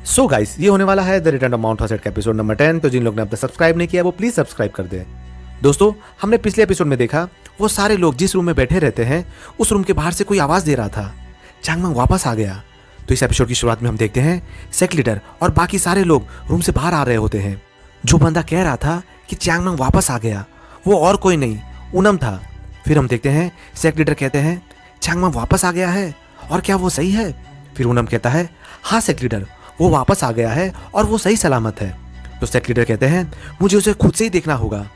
So guys, ये होने वाला है द रिटर्न ऑफ माउंट हॉसेट का एपिसोड नंबर 10। तो जिन लोग ने अब तक सब्सक्राइब नहीं किया वो प्लीज सब्सक्राइब कर दें। दोस्तों, हमने पिछले एपिसोड में देखा वो सारे लोग जिस रूम में बैठे रहते हैं उस रूम के बाहर से कोई आवाज दे रहा था। चांगमंग वापस आ गया। तो इस एपिसोड की शुरुआत में हम देखते हैं सेक लीडर और बाकी सारे लोग रूम से बाहर आ रहे होते हैं। जो बंदा कह रहा था कि चांगमंग वापस आ गया वो और कोई नहीं ऊनम था। फिर हम देखते हैं सेक लीडर कहते हैं चांगमंग वापस आ गया है और क्या वो सही है। फिर ऊनम कहता है हाँ सेक लीडर, वो वापस आ गया है और वो सही सलामत है। तो सेक लीडर कहते हैं मुझे उसे खुद से ही देखना होगा।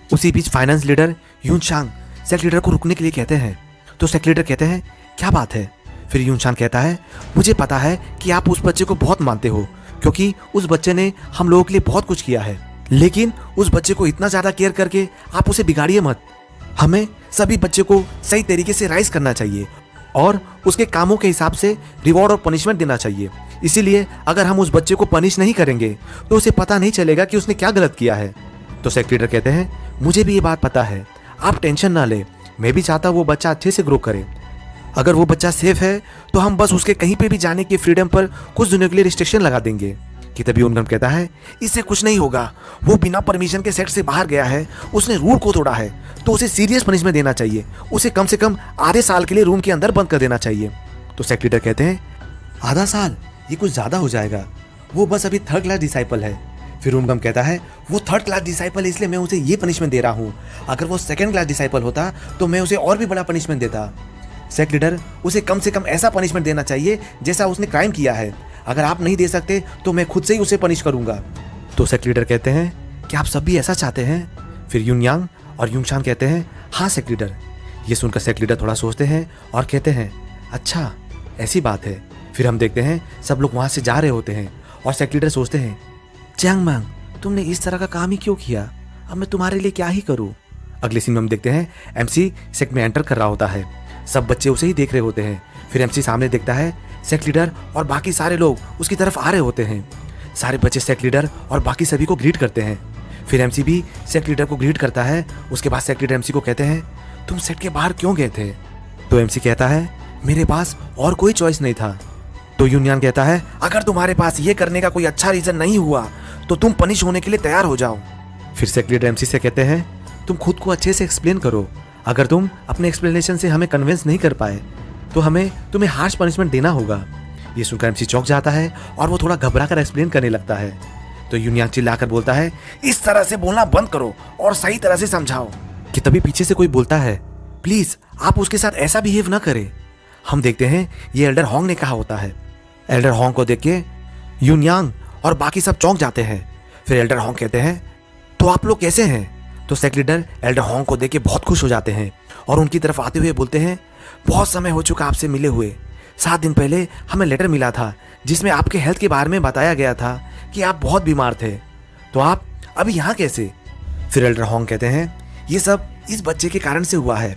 उसी बीच फाइनेंस लीडर यूनशांग सेक लीडर को रुकने के लिए कहते हैं। तो सेक लीडर कहते हैं क्या बात है। फिर यूनशांग कहता है मुझे पता है कि आप उस बच्चे को बहुत मानते हो क्योंकि उस बच्चे ने हम लोगों के लिए बहुत कुछ किया है, लेकिन उस बच्चे को इतना ज्यादा केयर करके आप उसे बिगाड़िए मत। हमें सभी बच्चे को सही तरीके से राइज करना चाहिए और उसके कामों के हिसाब से रिवॉर्ड और पनिशमेंट देना चाहिए। इसीलिए अगर हम उस बच्चे को पनिश नहीं करेंगे तो उसे पता नहीं चलेगा कि उसने क्या गलत किया है। तो सेक लीडर कहते हैं मुझे भी ये बात पता है, आप टेंशन ना ले, मैं भी चाहता हूँ वो बच्चा अच्छे से ग्रो करे। अगर वो बच्चा सेफ है तो हम बस उसके कहीं पे भी जाने की फ्रीडम पर कुछ दिनों के लिए रिस्ट्रिक्शन लगा देंगे। कि तभी उनगम कहता है इससे कुछ नहीं होगा, वो बिना परमिशन के सेट से बाहर गया है, उसने रूल को तोड़ा है, तो उसे सीरियस पनिशमेंट देना चाहिए, उसे कम से कम आधे साल के लिए रूम के अंदर बंद कर देना चाहिए। तो सेक लीडर कहते हैं आधा साल ये कुछ ज्यादा हो जाएगा, वो बस अभी थर्ड क्लास डिसाइपल है। फिर उनगम कहता है वो थर्ड क्लास डिसाइपल है इसलिए मैं उसे ये पनिशमेंट दे रहा हूँ, अगर वो सेकंड क्लास डिसाइपल होता तो मैं उसे और भी बड़ा पनिशमेंट देता। सेक लीडर उसे कम से कम ऐसा पनिशमेंट देना चाहिए जैसा उसने क्राइम किया है, अगर आप नहीं दे सकते तो मैं खुद से ही उसे पनिश करूंगा। तो सेक लीडर कहते हैं कि आप सब भी ऐसा चाहते हैं। फिर यूनयांग और यूंगशान कहते हैं हाँ सेक लीडर। ये सुनकर सेक लीडर थोड़ा सोचते हैं और कहते हैं अच्छा ऐसी बात है। फिर हम देखते हैं सब लोग वहां से जा रहे होते हैं और सेक लीडर सोचते हैं चांगमंग तुमने इस तरह का काम ही क्यों किया, अब मैं तुम्हारे लिए क्या ही करूं। अगले सीन में हम देखते हैं एमसी सेक में एंटर कर रहा होता है, सब बच्चे उसे ही देख रहे होते हैं। फिर एमसी सामने देखता है सेक लीडर और बाकी सारे लोग उसकी तरफ आ रहे होते हैं। सारे बच्चे सेक लीडर और बाकी सभी को ग्रीट करते हैं। फिर एमसी भी सेक लीडर को ग्रीट करता है। उसके बाद सेक लीडर एमसी को कहते हैं तुम सेट के बाहर क्यों गए थे। तो एमसी कहता है मेरे पास और कोई चॉइस नहीं था। तो यूनियन कहता है अगर तुम्हारे पास ये करने का कोई अच्छा रीजन नहीं हुआ तो तुम पनिश होने के लिए तैयार हो जाओ। फिर सेक लीडर एमसी से कहते हैं तुम खुद को अच्छे से एक्सप्लेन करो, अगर तुम अपने एक्सप्लेनेशन से हमें कन्विंस नहीं कर पाए तो हमें तुम्हें हार्श पनिशमेंट देना होगा। ये सुनकर एमसी चौंक जाता है और वो थोड़ा घबरा कर एक्सप्लेन करने लगता है। तो यूनियन चिल्लाकर बोलता है इस तरह से बोलना बंद करो और सही तरह से समझाओ। कि तभी पीछे से कोई बोलता है प्लीज आप उसके साथ ऐसा बिहेव ना करें। हम देखते हैं ये एल्डर होंग ने कहा होता है। एल्डर होंग को देख के यूनियांग और बाकी सब चौंक जाते हैं। फिर एल्डर होंग कहते हैं तो आप लोग कैसे हैं। तो सेक लीडर एल्डर होंग को देख के बहुत खुश हो जाते हैं और उनकी तरफ आते हुए बोलते हैं बहुत समय हो चुका आपसे मिले हुए, 7 दिन पहले हमें लेटर मिला था जिसमें आपके हेल्थ के बारे में बताया गया था कि आप बहुत बीमार थे, तो आप अभी यहाँ कैसे। फिर एल्डर होंग कहते हैं ये सब इस बच्चे के कारण से हुआ है,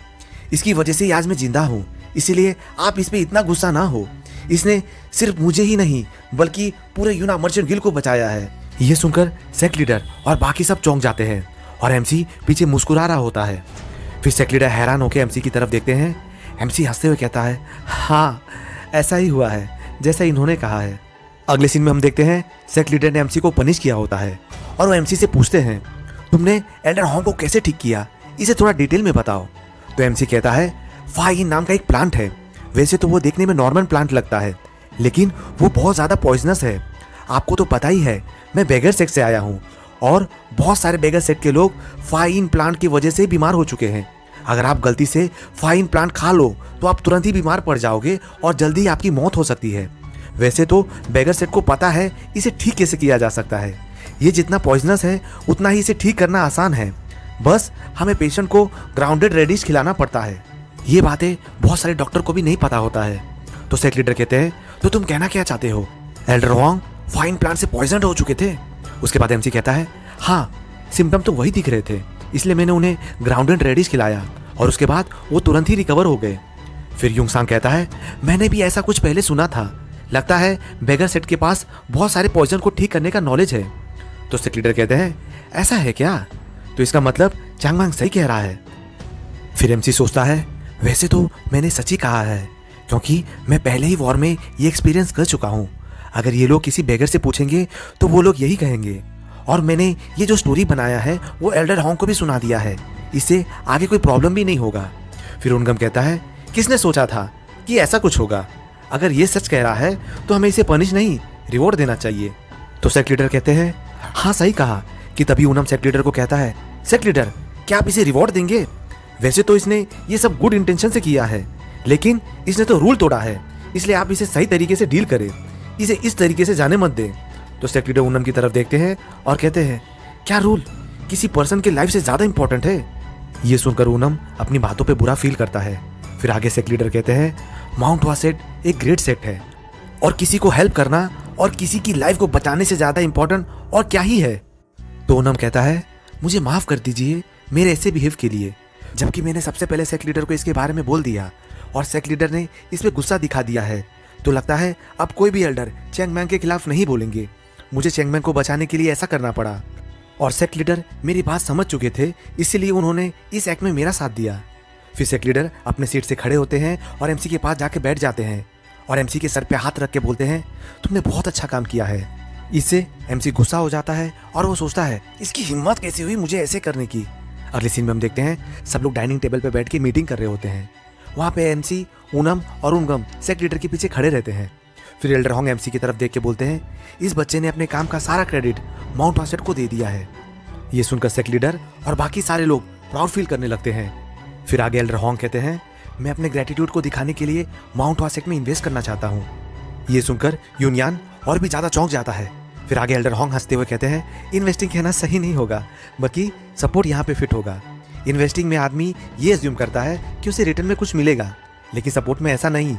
इसकी वजह से ही आज मैं जिंदा हूँ, इसीलिए आप इस पे इतना गुस्सा ना हो, इसने सिर्फ मुझे ही नहीं बल्कि पूरे यूना मर्चेंट गिल्ड को बचाया है। ये सुनकर सेक लीडर और बाकी सब चौंक जाते हैं और एमसी पीछे मुस्कुरा रहा होता है। फिर सेक लीडर हैरान होकर एमसी की तरफ देखते हैं। एमसी हंसते हुए कहता है हाँ ऐसा ही हुआ है जैसा इन्होंने कहा है। अगले सीन में हम देखते हैं सेक लीडर ने एमसी को पनिश किया होता है और वो एमसी से पूछते हैं तुमने एल्डर होंग को कैसे ठीक किया, इसे थोड़ा डिटेल में बताओ। तो एमसी कहता है फाइन नाम का एक प्लांट है, वैसे तो वो देखने में नॉर्मल प्लांट लगता है लेकिन वो बहुत ज़्यादा पॉइजनस है। आपको तो पता ही है मैं बेगर सेट से आया हूँ और बहुत सारे बेगर सेट के लोग फाइन प्लांट की वजह से बीमार हो चुके हैं। अगर आप गलती से फाइन प्लांट खा लो तो आप तुरंत ही बीमार पड़ जाओगे और जल्दी आपकी मौत हो सकती है। वैसे तो बेगर सेट को पता है इसे ठीक कैसे किया जा सकता है, ये जितना पॉइजनस है उतना ही इसे ठीक करना आसान है, बस हमें पेशेंट को ग्राउंडेड रेडिश खिलाना पड़ता है। ये बातें बहुत सारे डॉक्टर को भी नहीं पता होता है। तो सेक लीडर कहते हैं तो तुम कहना क्या चाहते हो, एल्डर होंग फाइन प्लांट से पॉइजन हो चुके थे। उसके बाद एमसी कहता है हाँ सिम्टम तो वही दिख रहे थे, इसलिए मैंने उन्हें ग्राउंडेड रेडिश खिलाया और उसके बाद वो तुरंत ही रिकवर हो गए। फिर यूंगसांग कहता है मैंने भी ऐसा कुछ पहले सुना था, लगता है बेगर सेट के पास बहुत सारे पॉइजन को ठीक करने का नॉलेज है। तो सेक लीडर कहते हैं ऐसा है क्या, तो इसका मतलब चांगमंग सही कह रहा है। फिर एमसी सोचता है वैसे तो मैंने सच ही कहा है क्योंकि मैं पहले ही वॉर में ये एक्सपीरियंस कर चुका हूँ, अगर ये लोग किसी बेगर से पूछेंगे तो वो लोग यही कहेंगे, और मैंने ये जो स्टोरी बनाया है वो एल्डर हॉन्ग को भी सुना दिया है, इससे आगे कोई प्रॉब्लम भी नहीं होगा। फिर उनगम कहता है, किसने सोचा था कि ऐसा कुछ होगा? अगर ये सच कह रहा है तो हमें इसे पनिश नहीं, रिवॉर्ड देना चाहिए। तो सेक्ट लीडर कहते हैं, हाँ सही कहा। कि तभी ऊनम सेक्ट लीडर को कहता है, सेक्ट लीडर क्या आप इसे रिवॉर्ड देंगे? वैसे तो इसने ये सब गुड इंटेंशन से किया है, लेकिन इसने तो रूल तोड़ा है, इसलिए आप इसे सही तरीके से डील करें, इसे इस तरीके से जाने मत दें। तो सेक्ट लीडर ऊनम की तरफ देखते हैं और कहते हैं, क्या रूल किसी पर्सन के लाइफ से ज्यादा इंपॉर्टेंट है? ये सुनकर ऊनम अपनी बातों पे बुरा फील करता है। फिर आगे सेक्ट लीडर कहते हैं, माउंट हुआ सेट एक ग्रेट सेट है, और किसी को हेल्प करना और किसी की लाइफ को बचाने से ज्यादा इंपॉर्टेंट और क्या ही है। तो ऊनम कहता है, मुझे माफ कर दीजिए मेरे ऐसे बिहेव के लिए, जबकि मैंने सबसे पहले सेक्ट लीडर को इसके बारे में बोल दिया और सेक्ट लीडर ने इसमें गुस्सा दिखा दिया है। तो लगता है अब कोई भी एल्डर चेंग मैंग के खिलाफ नहीं बोलेंगे। मुझे चेंग मैंग को बचाने के लिए ऐसा करना पड़ा, और सेक्ट लीडर मेरी बात समझ चुके थे, इसीलिए उन्होंने इस एक्ट में मेरा साथ दिया। फिर सेक्ट लीडर अपने सीट से खड़े होते हैं और एमसी के पास जाके बैठ जाते हैं और एमसी के सर पे हाथ रख के बोलते हैं, तुमने बहुत अच्छा काम किया है। इससे एमसी गुस्सा हो जाता है और वो सोचता है, इसकी हिम्मत कैसे हुई मुझे ऐसे करने की। अगले सीन में हम देखते हैं सब लोग डाइनिंग टेबल पे बैठ के मीटिंग कर रहे होते हैं। वहाँ पे एमसी, ऊनम और उनगम सेक्ट लीडर के पीछे खड़े रहते हैं। फिर एल्डर हॉन्ग एमसी की तरफ देख के बोलते हैं, इस बच्चे ने अपने काम का सारा क्रेडिट माउंट वासेट को दे दिया है। ये सुनकर सेक्ट लीडर और बाकी सारे लोग प्राउड फील करने लगते हैं। फिर आगे एल्डर हॉन्ग कहते हैं, मैं अपने ग्रेटिट्यूड को दिखाने के लिए माउंट वासेट में इन्वेस्ट करना चाहता हूँ। ये सुनकर यूनियन और भी ज्यादा चौंक जाता है। फिर आगे एल्डर हॉन्ग हंसते हुए कहते हैं, इन्वेस्टिंग कहना सही नहीं होगा, बल्कि सपोर्ट यहाँ पे फिट होगा। इन्वेस्टिंग में आदमी ये अज्यूम करता है कि उसे रिटर्न में कुछ मिलेगा, लेकिन सपोर्ट में ऐसा नहीं।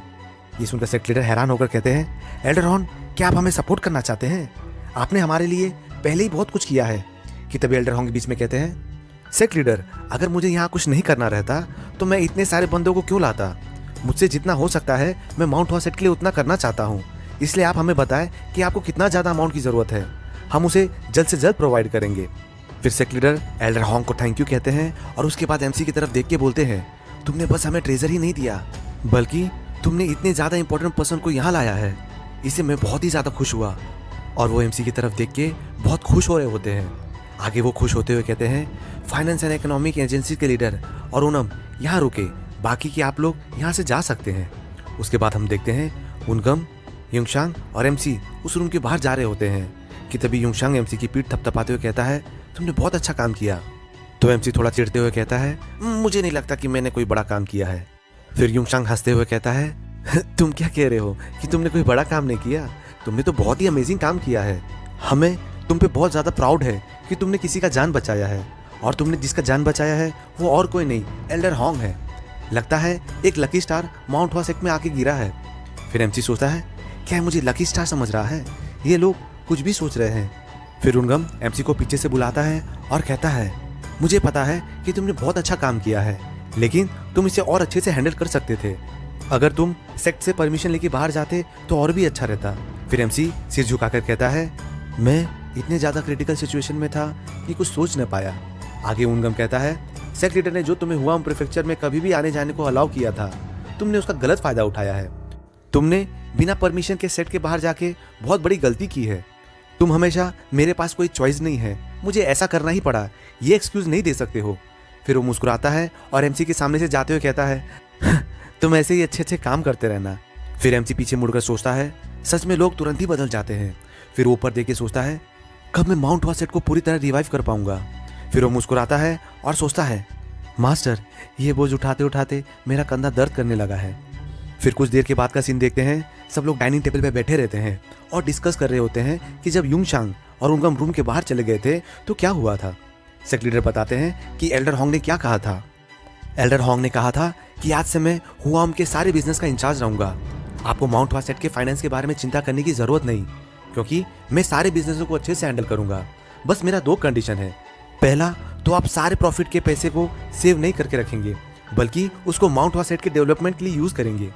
ये सुनकर सेक्ट लीडर हैरान होकर कहते हैं, एल्डर हॉन्ग क्या आप हमें सपोर्ट करना चाहते हैं? आपने हमारे लिए पहले ही बहुत कुछ किया है। कि तभी एल्डर हॉन्ग बीच में कहते हैं, सेक्ट लीडर अगर मुझे यहाँ कुछ नहीं करना रहता तो मैं इतने सारे बंदों को क्यों लाता? मुझसे जितना हो सकता है मैं माउंट वासेट के लिए उतना करना चाहता हूँ, इसलिए आप हमें बताएं कि आपको कितना ज़्यादा अमाउंट की ज़रूरत है, हम उसे जल्द से जल्द प्रोवाइड करेंगे। फिर सेक्ट लीडर एल्डर हॉन्ग को थैंक यू कहते हैं और उसके बाद एमसी की तरफ देख के बोलते हैं, तुमने बस हमें ट्रेजर ही नहीं दिया, बल्कि तुमने इतने ज़्यादा इंपॉर्टेंट पर्सन को यहाँ लाया है, इससे मैं बहुत ही ज़्यादा खुश हुआ। और वो एमसी की तरफ देख के बहुत खुश हो रहे होते हैं। आगे वो खुश होते हुए कहते हैं, फाइनेंस एंड इकोनॉमिक एजेंसी के लीडर और ऊनम यहाँ रुके, बाकी के आप लोग यहाँ से जा सकते हैं। उसके बाद हम देखते हैं उनगम, युंगशांग और एमसी उस रूम के बाहर जा रहे होते हैं। कि तभी युंगशांग एमसी की पीठ थपथपाते हुए कहता है, तुमने बहुत अच्छा काम किया। तो एमसी थोड़ा चिढ़ते हुए कहता है, मुझे नहीं लगता कि मैंने कोई बड़ा काम किया है। फिर युंगशांग हंसते हुए कहता है, तुम क्या कह रहे हो कि तुमने कोई बड़ा काम नहीं किया? तुमने तो बहुत ही अमेजिंग काम किया है। हमें तुम पे बहुत ज़्यादा प्राउड है कि तुमने किसी का जान बचाया है, और तुमने जिसका जान बचाया है वो और कोई नहीं एल्डर हॉन्ग है। लगता है एक लकी स्टार माउंट वासेट में आके गिरा है। फिर एमसी सोचता है, क्या मुझे लकी स्टार समझ रहा है? ये लोग कुछ भी सोच रहे हैं। फिर उनगम एमसी को पीछे से बुलाता है और कहता है, मुझे पता है कि तुमने बहुत अच्छा काम किया है, लेकिन तुम इसे और अच्छे से हैंडल कर सकते थे। अगर तुम सेक्ट से परमिशन लेके बाहर जाते तो और भी अच्छा रहता। फिर एमसी सिर झुकाकर कहता है, मैं इतने ज़्यादा क्रिटिकल सिचुएशन में था कि कुछ सोच न पाया। आगे उनगम कहता है, सेक्ट लीडर ने जो तुम्हें हुआम प्रीफेक्चर में कभी भी आने जाने को अलाउ किया था, तुमने उसका गलत फायदा उठाया है। तुमने बिना परमिशन के सेट के बाहर जाके बहुत बड़ी गलती की है। तुम हमेशा मेरे पास कोई चॉइस नहीं है, मुझे ऐसा करना ही पड़ा, ये एक्सक्यूज नहीं दे सकते हो। फिर वो मुस्कुराता है और एमसी के सामने से जाते हुए कहता है, तुम ऐसे ही अच्छे अच्छे काम करते रहना। फिर एमसी पीछे मुड़कर सोचता है, सच में लोग तुरंत ही बदल जाते हैं। फिर ऊपर देख के सोचता है, कब मैं माउंट वासेट को पूरी तरह रिवाइव कर पाऊंगा। फिर वो मुस्कुराता है और सोचता है, मास्टर ये बोझ उठाते उठाते मेरा कंधा दर्द करने लगा है। फिर कुछ देर के बाद का सीन देखते हैं, सब लोग डाइनिंग टेबल पे बैठे रहते हैं और डिस्कस कर रहे होते हैं कि जब युंगशांग और उनगम रूम के बाहर चले गए थे तो क्या हुआ था। सेक्ट लीडर बताते हैं कि एल्डर हॉन्ग ने क्या कहा था। एल्डर हॉन्ग ने कहा था कि आज से मैं हुआम के सारे बिजनेस का इंचार्ज रहूंगा। आपको माउंट वासेट के फाइनेंस के बारे में चिंता करने की जरूरत नहीं, क्योंकि मैं सारे बिजनेसों को अच्छे से हैंडल करूंगा। बस मेरा 2 कंडीशन है। पहला तो आप सारे प्रॉफिट के पैसे को सेव नहीं करके रखेंगे, बल्कि उसको माउंट वासेट के डेवलपमेंट के लिए यूज करेंगे।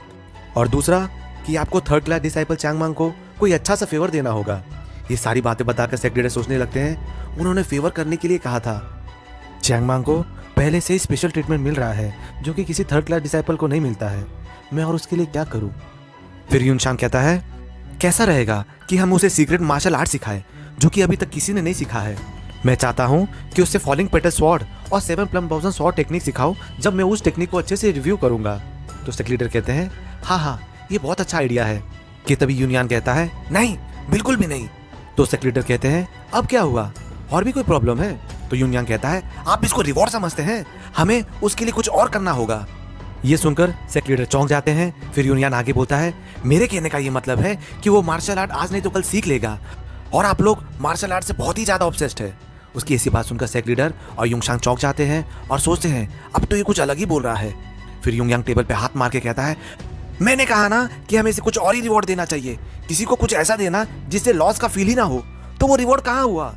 और दूसरा कि आपको थर्ड क्लास डिसाइपल चैंग मांग को कोई अच्छा सा फेवर देना होगा। ये सारी बातें बताकर सेक्ट लीडर सोचने लगते हैं, उन्होंने फेवर करने के लिए कहा था। चैंग मांग को पहले से ही स्पेशल ट्रीटमेंट मिल रहा है जो कि किसी थर्ड क्लास डिसाइपल को नहीं मिलता है, मैं और उसके लिए क्या करूं। फिर युनशांग कहता है, कैसा रहेगा कि हम उसे सीक्रेट मार्शल आर्ट सिखाएं जो कि अभी तक किसी ने नहीं सीखा है। मैं चाहता हूँ कि उससे फॉलिंग पेटल स्वॉर्ड और 7 प्लम ब्लॉसम स्वॉर्ड टेक्निक सिखाओ जब मैं उस टेक्निक को अच्छे से रिव्यू करूंगा। तो सेक्ट लीडर कहते हैं हाँ, ये बहुत अच्छा आइडिया है। कि तभी यूनियन कहता है नहीं, बिल्कुल भी नहीं। तो सेक्ट लीडर कहते हैं अब क्या हुआ, और भी कोई प्रॉब्लम है? तो यूनियन कहता है आप इसको रिवॉर्ड समझते हैं, हमें उसके लिए कुछ और करना होगा। ये सुनकर सेक्ट लीडर चौंक जाते हैं। फिर यूनियन आगे बोलता है मेरे कहने का ये मतलब है कि वो मार्शल आर्ट आज नहीं तो कल सीख लेगा, और आप लोग मार्शल आर्ट से बहुत ही ज्यादा ऑब्सेस्ड है। उसकी ऐसी बात सुनकर सेक्ट लीडर और युंगशांग चौंक जाते हैं और सोचते हैं अब तो ये कुछ अलग ही बोल रहा है। फिर युंगयांग टेबल पे हाथ मार के कहता है मैंने कहा ना कि हमें इसे कुछ और ही रिवॉर्ड देना चाहिए, किसी को कुछ ऐसा देना जिससे लॉस का फील ही ना हो। तो वो रिवॉर्ड कहाँ हुआ?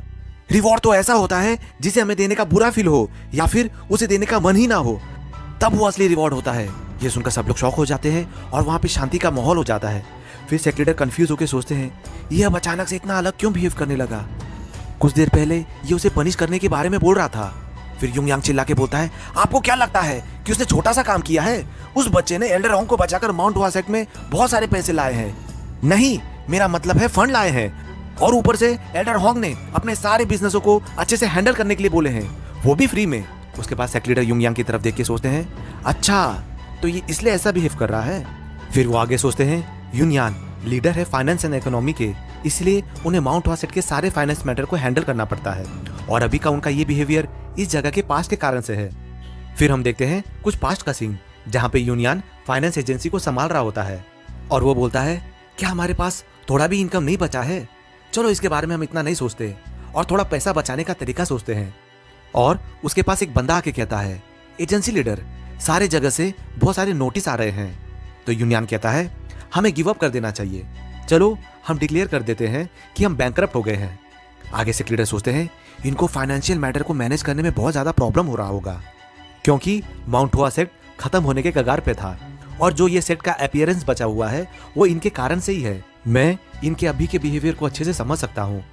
रिवॉर्ड तो ऐसा होता है जिसे हमें देने का बुरा फील हो या फिर उसे देने का मन ही ना हो, तब वो असली रिवॉर्ड होता है। ये सुनकर सब लोग शॉक हो जाते हैं और वहाँ पे शांति का माहौल हो जाता है। फिर सेक्ट लीडर कंफ्यूज होकर सोचते हैं ये अब अचानक से इतना अलग क्यों बिहेव करने लगा? कुछ देर पहले ये उसे पनिश करने के बारे में बोल रहा था। फिर युंगयांग चिल्ला के बोलता है आपको क्या लगता है कि उसने छोटा सा काम किया है? उस बच्चे ने एल्डर होंग को बचाकर माउंट हुआ सेक्ट में बहुत सारे पैसे लाए हैं। नहीं, मेरा मतलब है फंड लाए हैं, और ऊपर से एल्डर होंग ने अपने सारे बिजनेसों को अच्छे से हैंडल करने के लिए बोले हैं, वो भी फ्री में। उसके बाद सेक्ट लीडर युंगयांग की तरफ देख के सोचते हैं अच्छा, तो ये इसलिए ऐसा बिहेव कर रहा है। फिर वो आगे सोचते हैं यूनियन लीडर है फाइनेंस एंड इकोनॉमी के, इसलिए उन्हें माउंट हुआ सेट के सारे फाइनेंस मैटर को हैंडल करना पड़ता है, और अभी का उनका ये बिहेवियर इस जगह के पास्ट के कारण से है। फिर हम देखते हैं कुछ पास्ट का सीन जहाँ पे यूनियन फाइनेंस एजेंसी को संभाल रहा होता है, और वो बोलता है क्या हमारे पास थोड़ा भी इनकम नहीं बचा है? चलो इसके बारे में हम इतना नहीं सोचते और थोड़ा पैसा बचाने का तरीका सोचते हैं। और उसके पास एक बंदा आके कहता है एजेंसी लीडर, सारे जगह से बहुत सारे नोटिस आ रहे हैं। तो यूनियन कहता है हमें गिव अप कर देना चाहिए, चलो हम डिक्लेयर कर देते हैं कि हम बैंकरप्ट हो गए हैं। आगे सेक्ट लीडर सोचते हैं इनको फाइनेंशियल मैटर को मैनेज करने में बहुत ज्यादा प्रॉब्लम हो रहा होगा, क्योंकि माउंट हुआ सेक्ट खत्म होने के कगार पे था, और जो ये सेक्ट का अपीयरेंस बचा हुआ है वो इनके कारण से ही है। मैं इनके अभी के बिहेवियर को अच्छे से समझ सकता हूँ।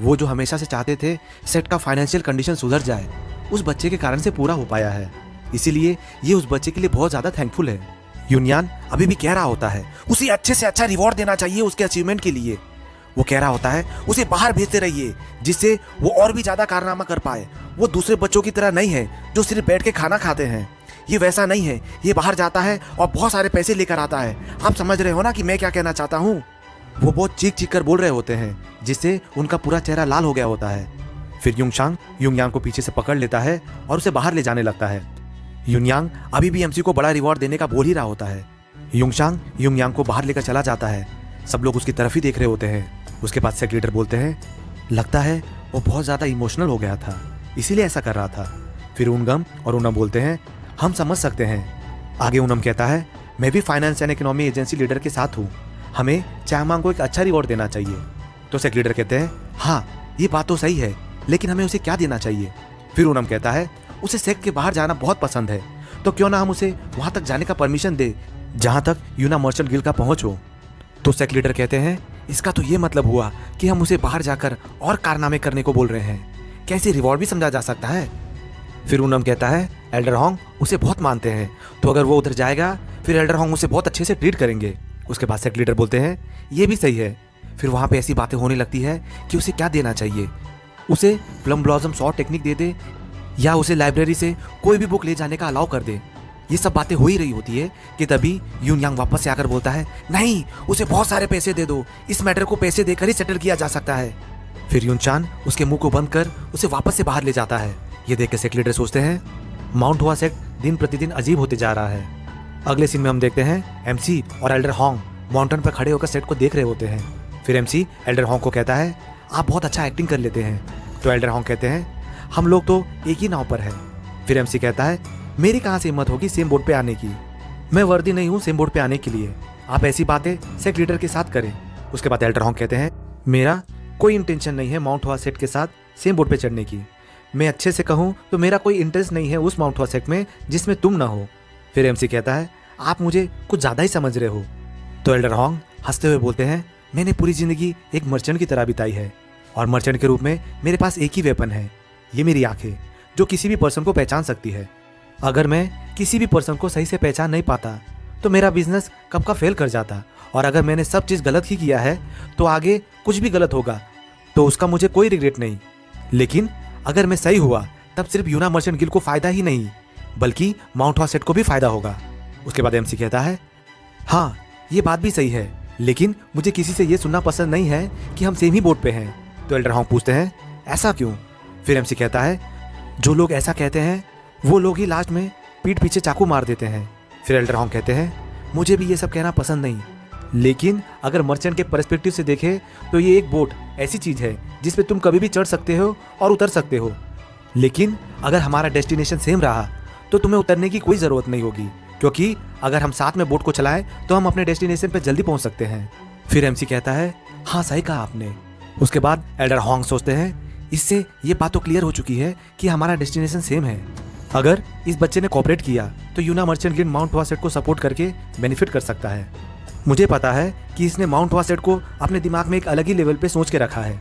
वो जो हमेशा से चाहते थे सेक्ट का फाइनेंशियल कंडीशन सुधर जाए, उस बच्चे के कारण से पूरा हो पाया है, इसीलिए ये उस बच्चे के लिए बहुत ज्यादा थैंकफुल है। यूनियन अभी भी कह रहा होता है उसे अच्छे से अच्छा रिवॉर्ड देना चाहिए उसके अचीवमेंट के लिए। वो कह रहा होता है उसे बाहर भेजते रहिए जिससे वो और भी ज्यादा कारनामा कर पाए। वो दूसरे बच्चों की तरह नहीं है जो सिर्फ बैठ के खाना खाते हैं, ये वैसा नहीं है, ये बाहर जाता है और बहुत सारे पैसे लेकर आता है। आप समझ रहे हो ना कि मैं क्या कहना चाहता हूँ? वो बहुत चीख चीख कर बोल रहे होते हैं जिससे उनका पूरा चेहरा लाल हो गया होता है। फिर युंगशांग युंगयांग को पीछे से पकड़ लेता है और उसे बाहर ले जाने लगता है। युंगयांग अभी भी एमसी को बड़ा रिवॉर्ड देने का बोल ही रहा होता है। युंगशांग युंगयांग को बाहर लेकर चला जाता है, सब लोग उसकी तरफ ही देख रहे होते हैं। उसके बाद सेक्ट लीडर बोलते हैं लगता है वो बहुत ज्यादा इमोशनल हो गया था, इसीलिए ऐसा कर रहा था। फिर उनगम और उनम बोलते हैं हम समझ सकते हैं। आगे उनम कहता है मैं भी finance and economy agency leader के साथ हूँ, हमें चांगमांग को एक अच्छा रिवॉर्ड देना चाहिए। तो सेक्ट लीडर कहते हैं हाँ ये बात तो सही है, लेकिन हमें उसे क्या देना चाहिए? फिर उनम कहता है उसे सेक्ट के बाहर जाना बहुत पसंद है, तो क्यों ना हम उसे वहां तक जाने का परमिशन दे जहां तक यूना मर्चेंट गिल्ड का पहुंच हो। तो सेक्ट लीडर कहते हैं इसका तो ये मतलब हुआ कि हम उसे बाहर जाकर और कारनामे करने को बोल रहे हैं, कैसे रिवॉर्ड भी समझा जा सकता है। फिर उनम कहता है एल्डर होंग उसे बहुत मानते हैं, तो अगर वो उधर जाएगा फिर एल्डर होंग उसे बहुत अच्छे से ट्रीट करेंगे। उसके बाद सेक्ट लीडर बोलते हैं ये भी सही है। फिर वहां पे ऐसी बातें होने लगती है कि उसे क्या देना चाहिए, उसे प्लम ब्लॉसम स्वॉर्ड टेक्निक दे दे या उसे लाइब्रेरी से कोई भी बुक ले जाने का अलाउ कर दे। ये सब बातें हो ही रही होती है कि तभी यूनयांग वापस से आकर बोलता है नहीं, उसे बहुत सारे पैसे दे दो, इस मैटर को पैसे देकर ही सेटल किया जा सकता है। फिर यूनचान उसके मुंह को बंद कर उसे वापस से बाहर ले जाता है। ये देख के सेक्ट लीडर सोचते हैं माउंट हुआ सेक्ट दिन प्रतिदिन अजीब होते जा रहा है। अगले सीन में हम देखते हैं एमसी और एल्डर होंग माउंटेन पर खड़े होकर सेट को देख रहे होते हैं। फिर एमसी एल्डर होंग को कहता है आप बहुत अच्छा एक्टिंग कर लेते हैं। तो एल्डर होंग कहते हैं हम लोग तो एक ही नाव पर हैं। फिर एमसी कहता है मेरी कहाँ से हिम्मत होगी सेम बोट पे आने की, मैं वर्दी नहीं हूँ सेम बोट पे आने के लिए, आप ऐसी बातें सेक्ट लीडर के साथ करें। उसके बाद एल्डर होंग कहते हैं मेरा कोई इंटेंशन नहीं है माउंट हुआ सेट के साथ सेम बोट पे चढ़ने की, मैं अच्छे से कहूँ तो मेरा कोई इंटरेस्ट नहीं है उस माउंट हुआ सेट में जिसमें तुम ना हो। फिर एमसी कहता है आप मुझे कुछ ज़्यादा ही समझ रहे हो। तो एल्डर होंग हंसते हुए बोलते हैं मैंने पूरी जिंदगी एक मर्चेंट की तरह बिताई है, और मर्चेंट के रूप में मेरे पास एक ही वेपन है, ये मेरी आंखें, जो किसी भी पर्सन को पहचान सकती है। अगर मैं किसी भी पर्सन को सही से पहचान नहीं पाता तो मेरा बिजनेस कब का फेल कर जाता और अगर मैंने सब चीज़ गलत ही किया है तो आगे कुछ भी गलत होगा तो उसका मुझे कोई रिग्रेट नहीं। लेकिन अगर मैं सही हुआ तब सिर्फ यूना मर्चेंट गिल्ड को फ़ायदा ही नहीं बल्कि माउंट हॉसेट को भी फ़ायदा होगा। उसके बाद एमसी कहता है, हाँ ये बात भी सही है, लेकिन मुझे किसी से ये सुनना पसंद नहीं है कि हम सेम ही बोट पे हैं। तो एल्डर हॉन्ग पूछते हैं, ऐसा क्यों? फिर एमसी कहता है, जो लोग ऐसा कहते हैं वो लोग ही लास्ट में पीठ पीछे चाकू मार देते हैं। फिर एल्डर हॉन्ग कहते हैं, मुझे भी ये सब कहना पसंद नहीं, लेकिन अगर मर्चेंट के पर्सपेक्टिव से देखें तो ये एक बोट ऐसी चीज़ है जिस पे तुम कभी भी चढ़ सकते हो और उतर सकते हो। लेकिन अगर हमारा डेस्टिनेशन सेम रहा तो तुम्हें उतरने की कोई ज़रूरत नहीं होगी, क्योंकि अगर हम साथ में बोट को चलाएं तो हम अपने डेस्टिनेशन पर जल्दी पहुंच सकते हैं। फिर एमसी कहता है, हाँ सही कहा आपने। उसके बाद एल्डर हॉन्ग सोचते हैं, इससे ये बात तो क्लियर हो चुकी है कि हमारा डेस्टिनेशन सेम है। अगर इस बच्चे ने कोऑपरेट किया तो यूना मर्चेंट गिल्ड माउंट हॉसेट को सपोर्ट करके बेनिफिट कर सकता है। मुझे पता है कि इसने माउंट हॉसेट को अपने दिमाग में एक अलग ही लेवल पे सोच के रखा है।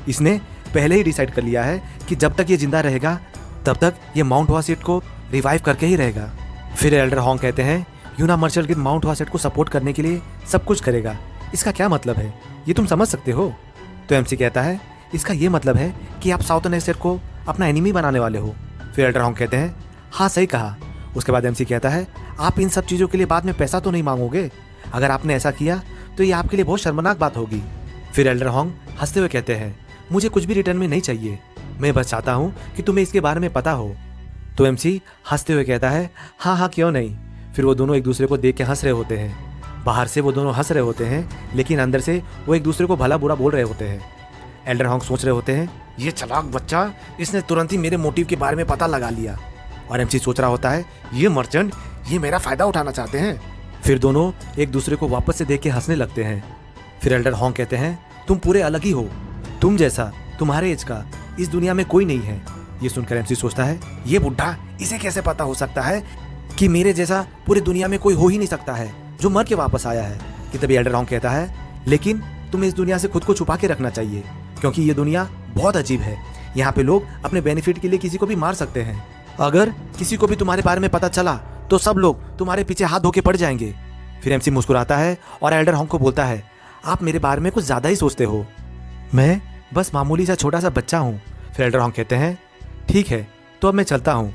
इसने पहले ही डिसाइड कर लिया है कि जब तक ये जिंदा रहेगा तब तक ये माउंट हॉसेट को रिवाइव करके ही रहेगा। फिर एल्डर हॉन्ग कहते हैं, यूना मर्चेंट गिल्ड माउंट हॉसेट को सपोर्ट करने के लिए सब कुछ करेगा। इसका क्या मतलब है, ये तुम समझ सकते हो? तो एमसी कहता है, इसका ये मतलब है कि आप साउथर्न एस्टेट को अपना एनिमी बनाने वाले हो। फिर एल्डर हॉन्ग कहते हैं, हाँ सही कहा। उसके बाद एमसी कहता है, आप इन सब चीज़ों के लिए बाद में पैसा तो नहीं मांगोगे? अगर आपने ऐसा किया तो ये आपके लिए बहुत शर्मनाक बात होगी। फिर एल्डर हॉन्ग हंसते हुए कहते हैं, मुझे कुछ भी रिटर्न में नहीं चाहिए, मैं बस चाहता हूँ कि तुम्हें इसके बारे में पता हो। तो एमसी हंसते हुए कहता है, हाँ हाँ क्यों नहीं। फिर वो दोनों एक दूसरे को देख के हंस रहे होते हैं। बाहर से वो दोनों हंस रहे होते हैं, लेकिन अंदर से वो एक दूसरे को भला बुरा बोल रहे होते हैं। एल्डर हॉन्ग सोच रहे होते हैं, ये चालाक बच्चा, इसने तुरंत ही मेरे मोटिव के बारे में पता लगा लिया। और एमसी सोच रहा होता है, ये मर्चेंट ये मेरा फायदा उठाना चाहते हैं। फिर दोनों एक दूसरे को वापस से देख के हंसने लगते हैं। फिर एल्डर हॉन्ग कहते हैं, तुम पूरे अलग ही हो, तुम जैसा तुम्हारे एज का इस दुनिया में कोई नहीं है। ये सुनकर एमसी सोचता है, ये बुढ़ा, इसे कैसे पता हो सकता है कि मेरे जैसा पूरी दुनिया में कोई हो ही नहीं सकता है जो मर के वापस आया है। कि तभी एल्डर हॉन्ग कहता है, लेकिन तुम्हें इस दुनिया से खुद को छुपा के रखना चाहिए, क्योंकि ये दुनिया बहुत अजीब है। यहाँ पे लोग अपने बेनिफिट के लिए किसी को भी मार सकते हैं। अगर किसी को भी तुम्हारे बारे में पता चला तो सब लोग तुम्हारे पीछे हाथ धो के पड़ जाएंगे। फिर एमसी मुस्कुराता है और एल्डर हॉन्ग को बोलता है, आप मेरे बारे में कुछ ज़्यादा ही सोचते हो, मैं बस मामूली सा छोटा सा बच्चा हूँ। फिर एल्डर हॉन्ग कहते हैं, ठीक है तो अब मैं चलता हूँ।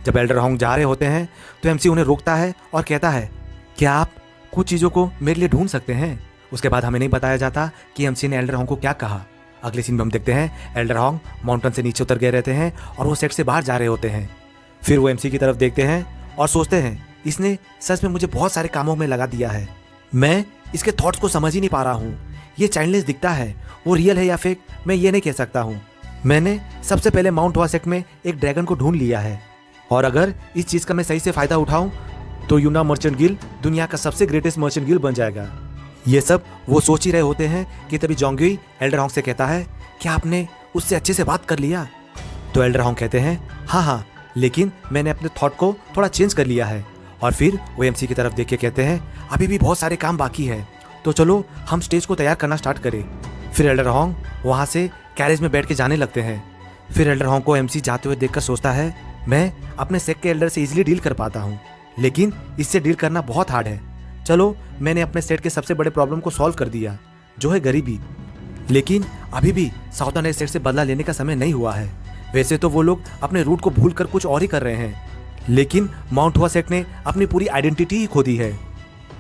जब एल्डर हॉन्ग जा रहे होते हैं तो एमसी उन्हें रोकता है और कहता है, क्या आप कुछ चीज़ों को मेरे लिए ढूंढ सकते हैं? उसके बाद हमें नहीं बताया जाता कि एमसी ने एल्डर हॉन्ग को क्या कहा। अगले सीन में हम देखते हैं एल्डर हॉन्ग माउंटेन से नीचे उतर गए रहते हैं और वो सेट से बाहर जा रहे होते हैं। फिर वो एमसी की तरफ देखते हैं और सोचते हैं, इसने सच में मुझे बहुत सारे कामों में लगा दिया है, मैं इसके थॉट्स को समझ ही नहीं पा रहा हूँ। ये चाइल्डलेस दिखता है, वो रियल है या फेक मैं ये नहीं कह सकता हूँ। मैंने सबसे पहले माउंट हॉसेट में एक ड्रैगन को ढूंढ लिया है, और अगर इस चीज़ का मैं सही से फ़ायदा उठाऊं तो यूना मर्चेंट गिल्ड दुनिया का सबसे ग्रेटेस्ट मर्चेंट गिल्ड बन जाएगा। ये सब वो सोच ही रहे होते हैं कि तभी जोंग्युई एल्डर हॉन्ग से कहता है, क्या आपने उससे अच्छे से बात कर लिया? तो एल्डर हॉन्ग कहते हैं, हाँ, लेकिन मैंने अपने थॉट को थोड़ा चेंज कर लिया है। और फिर वो एमसी की तरफ देख के कहते हैं, अभी भी बहुत सारे काम बाकी है, तो चलो हम स्टेज को तैयार करना स्टार्ट करें। फिर एल्डर हॉन्ग वहाँ से कैरेज में बैठ के जाने लगते हैं। फिर एल्डर हॉन्ग को एमसी जाते हुए देखकर सोचता है, मैं अपने सेक के एल्डर से इजीली डील कर पाता हूँ, लेकिन इससे डील करना बहुत हार्ड है। चलो मैंने अपने सेट के सबसे बड़े प्रॉब्लम को सॉल्व कर दिया, जो है गरीबी, लेकिन अभी भी साउथर्न एस्टेट से बदला लेने का समय नहीं हुआ है। वैसे तो वो लोग अपने रूट को भूल कर कुछ और ही कर रहे हैं, लेकिन माउंट हॉसेट ने अपनी पूरी आइडेंटिटी ही खो दी है,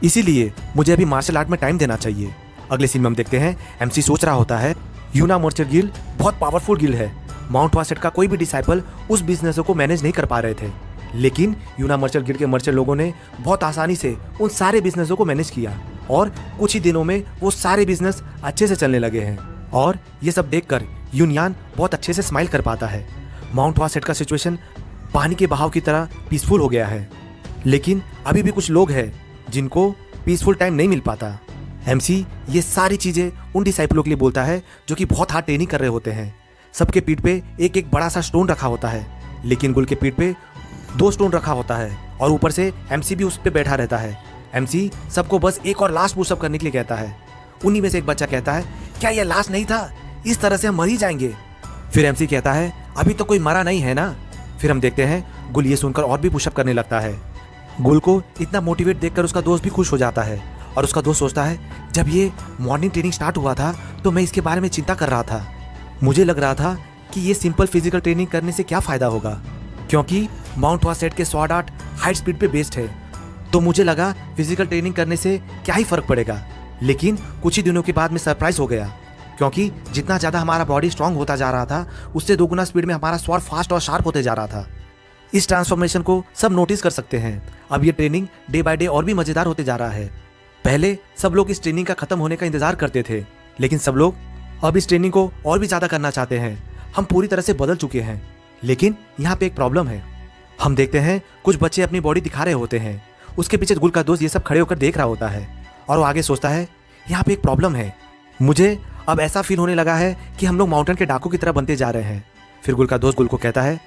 इसीलिए मुझे अभी मार्शल आर्ट में टाइम देना चाहिए। अगले सीन में हम देखते हैं एमसी सोच रहा होता है, यूना मर्चेंट गिल्ड बहुत पावरफुल गिल्ड है, माउंट हॉसेट का कोई भी डिसाइपल उस बिजनेस को मैनेज नहीं कर पा रहे थे, लेकिन यूना मर्चेंट गिल्ड के मर्चेंट लोगों ने बहुत आसानी से उन सारे बिजनेसों को मैनेज किया और कुछ ही दिनों में वो सारे बिजनेस अच्छे से चलने लगे हैं। और ये सब देखकर यूनियन बहुत अच्छे से स्माइल कर पाता है। माउंट हॉसेट का सिचुएशन पानी के बहाव की तरह पीसफुल हो गया है, लेकिन अभी भी कुछ लोग हैं जिनको पीसफुल टाइम नहीं मिल पाता। एमसी ये सारी चीज़ें उन डिसाइपलों के लिए बोलता है जो कि बहुत हार्ड ट्रेनिंग कर रहे होते हैं। सबके पीठ पे एक एक बड़ा सा स्टोन रखा होता है, लेकिन गुल के पीठ पे 2 स्टोन रखा होता है और ऊपर से एमसी भी उस पर बैठा रहता है। एमसी सबको बस एक और लास्ट पुशअप करने के लिए कहता है। उन्हीं में से एक बच्चा कहता है, क्या ये लास्ट नहीं था? इस तरह से हम मर ही जाएंगे। फिर एमसी कहता है, अभी तो कोई मरा नहीं है ना। फिर हम देखते हैं गुल ये सुनकर और भी पुशअप करने लगता है। गुल को इतना मोटिवेट देखकर उसका दोस्त भी खुश हो जाता है और उसका दोस्त सोचता है जब ये मॉर्निंग ट्रेनिंग स्टार्ट हुआ था तो मैं इसके बारे में चिंता कर रहा था। मुझे लग रहा था कि ये सिंपल फिजिकल ट्रेनिंग करने से क्या फ़ायदा होगा, क्योंकि माउंट वासेट के स्वॉर्ड आर्ट हाई स्पीड पे बेस्ड है। तो मुझे लगा फिजिकल ट्रेनिंग करने से क्या ही फ़र्क पड़ेगा। लेकिन कुछ ही दिनों के बाद मैं सरप्राइज हो गया, क्योंकि जितना ज़्यादा हमारा बॉडी स्ट्रांग होता जा रहा था उससे दोगुना स्पीड में हमारा स्वॉर्ड फास्ट और शार्प होते जा रहा था। इस ट्रांसफॉर्मेशन को सब नोटिस कर सकते हैं। अब ये ट्रेनिंग डे बाय डे और भी मज़ेदार होते जा रहा है। पहले सब लोग इस ट्रेनिंग का खत्म होने का इंतजार करते थे, लेकिन सब लोग अब इस ट्रेनिंग को और भी ज़्यादा करना चाहते हैं। हम पूरी तरह से बदल चुके हैं, लेकिन यहाँ पे एक प्रॉब्लम है। हम देखते हैं कुछ बच्चे अपनी बॉडी दिखा रहे होते हैं, उसके पीछे गुल का दोस्त ये सब खड़े होकर देख रहा होता है और वो आगे सोचता है यहाँ पे एक प्रॉब्लम है। मुझे अब ऐसा फील होने लगा है कि हम लोग माउंटेन के डाकू की तरह बनते जा रहे हैं। फिर गुल का दोस्त गुल को कहता है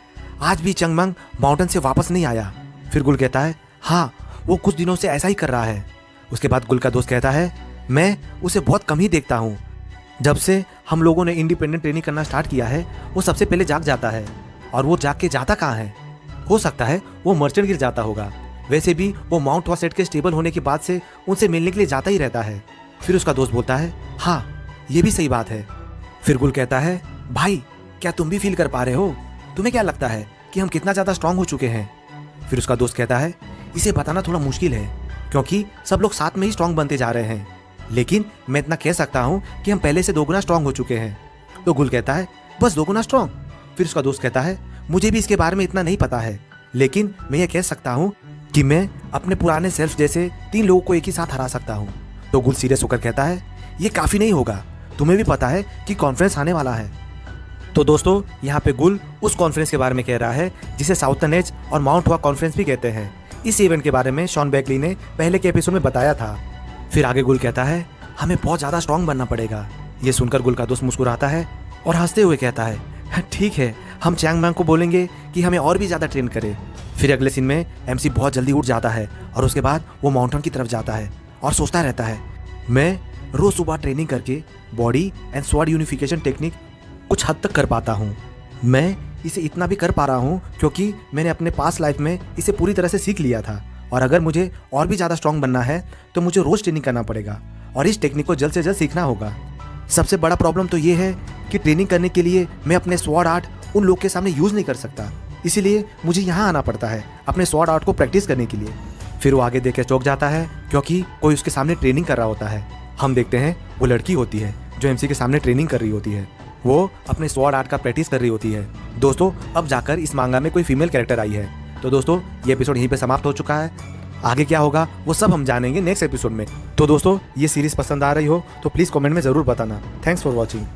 आज भी चंगमंग माउंटेन से वापस नहीं आया। फिर गुल कहता है हाँ, वो कुछ दिनों से ऐसा ही कर रहा है। उसके बाद गुल का दोस्त कहता है मैं उसे बहुत कम ही देखता हूँ। जब से हम लोगों ने इंडिपेंडेंट ट्रेनिंग करना स्टार्ट किया है वो सबसे पहले जाग जाता है, और वो जाग के जाता कहाँ है? हो सकता है वो मर्चेंट गिर जाता होगा। वैसे भी वो माउंट वासेट के स्टेबल होने के बाद से उनसे मिलने के लिए जाता ही रहता है। फिर उसका दोस्त बोलता है हाँ, ये भी सही बात है। फिर गुल कहता है भाई क्या तुम भी फील कर पा रहे हो? तुम्हें क्या लगता है कि हम कितना ज़्यादा स्ट्रांग हो चुके हैं? फिर उसका दोस्त कहता है इसे बताना थोड़ा मुश्किल है, क्योंकि सब लोग साथ में ही स्ट्रांग बनते जा रहे हैं, लेकिन मैं इतना कह सकता हूँ कि हम पहले से दोगुना स्ट्रांग हो चुके हैं। तो गुल कहता है बस दोगुना स्ट्रांग? फिर उसका दोस्त कहता है मुझे भी इसके बारे में इतना नहीं पता है, लेकिन मैं ये कह सकता हूँ कि मैं अपने पुराने सेल्फ जैसे 3 लोगों को एक ही साथ हरा सकता हूँ। तो गुल सीरियस होकर कहता है ये काफ़ी नहीं होगा, तुम्हें भी पता है कि कॉन्फ्रेंस आने वाला है। तो दोस्तों यहाँ पे गुल उस कॉन्फ्रेंस के बारे में कह रहा है जिसे साउथर्न एज और माउंट हुआ कॉन्फ्रेंस भी कहते हैं। इस इवेंट के बारे में शॉन बेकली ने पहले के एपिसोड में बताया था। फिर आगे गुल कहता है हमें बहुत ज़्यादा स्ट्रांग बनना पड़ेगा। ये सुनकर गुल का दोस्त मुस्कुराता है और हंसते हुए कहता है ठीक है, हम चैंगमैंग को बोलेंगे कि हमें और भी ज़्यादा ट्रेन करे। फिर अगले सीन में एमसी बहुत जल्दी उठ जाता है और उसके बाद वो माउंटेन की तरफ जाता है और सोचता रहता है मैं रोज़ सुबह ट्रेनिंग करके body and sword unification technique कुछ हद तक कर पाता हूँ। मैं इसे इतना भी कर पा रहा हूँ क्योंकि मैंने अपने पास्ट लाइफ में इसे पूरी तरह से सीख लिया था, और अगर मुझे और भी ज़्यादा स्ट्रांग बनना है तो मुझे रोज़ ट्रेनिंग करना पड़ेगा और इस टेक्निक को जल्द से जल्द सीखना होगा। सबसे बड़ा प्रॉब्लम तो ये है कि ट्रेनिंग करने के लिए मैं अपने स्वॉर्ड आर्ट उन लोग के सामने यूज़ नहीं कर सकता, इसीलिए मुझे यहाँ आना पड़ता है अपने स्वॉर्ड आर्ट को प्रैक्टिस करने के लिए। फिर वो आगे देख के चौंक जाता है क्योंकि कोई उसके सामने ट्रेनिंग कर रहा होता है। हम देखते हैं वो लड़की होती है जो एमसी के सामने ट्रेनिंग कर रही होती है। वो अपने स्वॉर्ड आर्ट का प्रैक्टिस कर रही होती है। दोस्तों अब जाकर इस मांगा में कोई फीमेल कैरेक्टर आई है। तो दोस्तों ये एपिसोड यहीं पे समाप्त हो चुका है। आगे क्या होगा वो सब हम जानेंगे नेक्स्ट एपिसोड में। तो दोस्तों ये सीरीज पसंद आ रही हो तो प्लीज़ कमेंट में ज़रूर बताना। Thanks for watching.